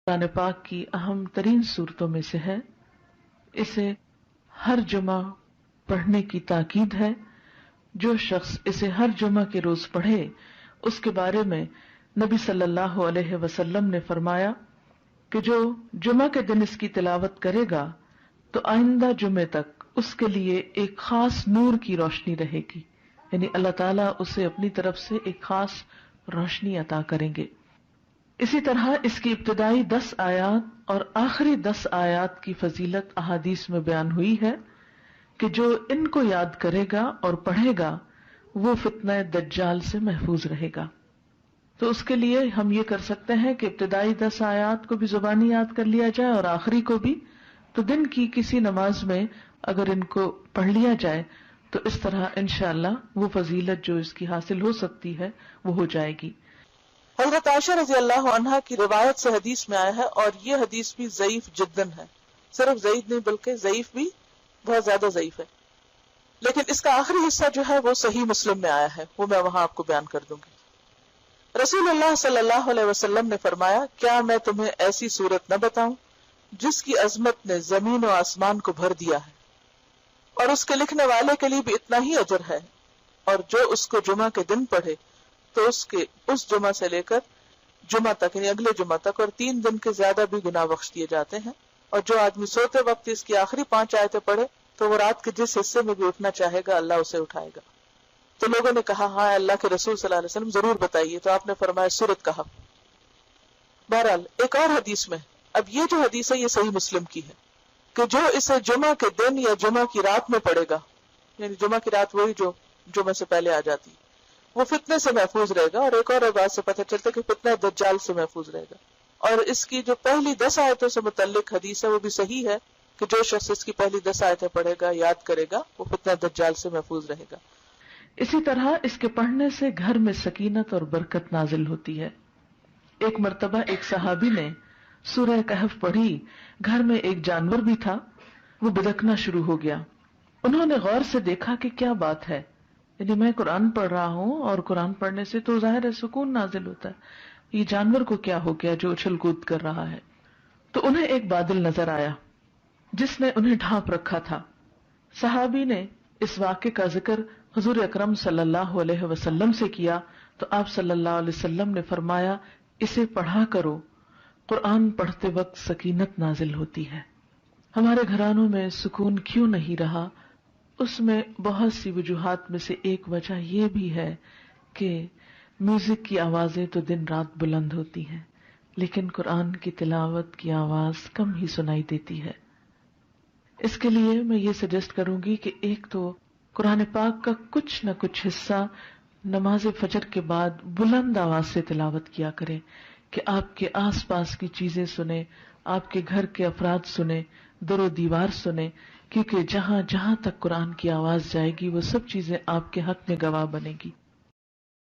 قرآن پاک کی اہم ترین صورتوں میں سے ہے. اسے ہر جمعہ پڑھنے کی تاکید ہے. جو شخص اسے ہر جمعہ کے روز پڑھے اس کے بارے میں نبی صلی اللہ علیہ وسلم نے فرمایا کہ جو جمعہ کے دن اس کی تلاوت کرے گا تو آئندہ جمعے تک اس کے لیے ایک خاص نور کی روشنی رہے گی، یعنی اللہ تعالیٰ اسے اپنی طرف سے ایک خاص روشنی عطا کریں گے. اسی طرح اس کی ابتدائی 10 آیات اور آخری 10 آیات کی فضیلت احادیث میں بیان ہوئی ہے کہ جو ان کو یاد کرے گا اور پڑھے گا وہ فتنہ دجال سے محفوظ رہے گا. تو اس کے لیے ہم یہ کر سکتے ہیں کہ ابتدائی 10 آیات کو بھی زبانی یاد کر لیا جائے اور آخری کو بھی. تو دن کی کسی نماز میں اگر ان کو پڑھ لیا جائے تو اس طرح انشاءاللہ وہ فضیلت جو اس کی حاصل ہو سکتی ہے وہ ہو جائے گی. حضرت عائشہ رضی اللہ عنہا کی روایت سے حدیث میں آیا ہے، اور یہ حدیث بھی ضعیف جداً ہے، صرف ضعیف نہیں بلکہ ضعیف بھی بہت زیادہ ضعیف ہے، لیکن اس کا آخری حصہ جو ہے وہ صحیح مسلم میں آیا ہے، وہ میں وہاں آپ کو بیان کر دوں گی. رسول اللہ صلی اللہ علیہ وسلم نے فرمایا، کیا میں تمہیں ایسی صورت نہ بتاؤں جس کی عظمت نے زمین و آسمان کو بھر دیا ہے، اور اس کے لکھنے والے کے لیے بھی اتنا ہی اجر ہے، اور جو اس کو جمعہ کے دن پڑھے تو اس جمعہ سے لے کر جمعہ تک یعنی اگلے جمعہ تک اور 3 دن کے زیادہ بھی گناہ بخش دیے جاتے ہیں. اور جو آدمی سوتے وقت اس کی آخری 5 آیتیں پڑھے تو وہ رات کے جس حصے میں بھی اٹھنا چاہے گا اللہ اسے اٹھائے گا. تو لوگوں نے کہا ہاں اللہ کے رسول صلی اللہ علیہ وسلم ضرور بتائیے، تو آپ نے فرمایا سورت کہا. بہرحال ایک اور حدیث میں، اب یہ جو حدیث ہے یہ صحیح مسلم کی ہے، کہ جو اسے جمعہ کے دن یا جمعہ کی رات میں پڑھے گا، یعنی جمعہ کی رات وہی جو جمعہ سے پہلے آ جاتی، وہ فتنے سے محفوظ رہے گا. اور ایک اور بات سے پتہ چلتا ہے کہ فتنہ دجال سے محفوظ رہے گا. اور اس کی جو پہلی 10 آیتوں سے متعلق حدیث ہے وہ بھی صحیح ہے کہ جو شخص اس کی پہلی 10 آیتیں پڑھے گا، یاد کرے گا، وہ فتنہ دجال سے محفوظ رہے گا. اسی طرح اس کے پڑھنے سے گھر میں سکینت اور برکت نازل ہوتی ہے. ایک مرتبہ ایک صحابی نے سورہ کہف پڑھی، گھر میں ایک جانور بھی تھا، وہ بدکنا شروع ہو گیا. انہوں نے غور سے دیکھا کہ کیا بات ہے، یعنی میں قرآن پڑھ رہا ہوں اور قرآن پڑھنے سے تو ظاہر ہے سکون نازل ہوتا ہے، یہ جانور کو کیا ہو گیا جو اچھل کود کر رہا ہے. تو انہیں ایک بادل نظر آیا جس نے انہیں ڈھانپ رکھا تھا. صحابی نے اس واقعے کا ذکر حضور اکرم صلی اللہ علیہ وسلم سے کیا تو آپ صلی اللہ علیہ وسلم نے فرمایا، اسے پڑھا کرو، قرآن پڑھتے وقت سکینت نازل ہوتی ہے. ہمارے گھرانوں میں سکون کیوں نہیں رہا؟ اس میں بہت سی وجوہات میں سے ایک وجہ یہ بھی ہے کہ میوزک کی آوازیں تو دن رات بلند ہوتی ہیں لیکن قرآن کی تلاوت کی آواز کم ہی سنائی دیتی ہے. اس کے لیے میں یہ سجیسٹ کروں گی کہ ایک تو قرآن پاک کا کچھ نہ کچھ حصہ نماز فجر کے بعد بلند آواز سے تلاوت کیا کریں کہ آپ کے آس پاس کی چیزیں سنیں، آپ کے گھر کے افراد سنیں، در و دیوار سنیں، کیونکہ جہاں جہاں تک قرآن کی آواز جائے گی وہ سب چیزیں آپ کے حق میں گواہ بنے گی.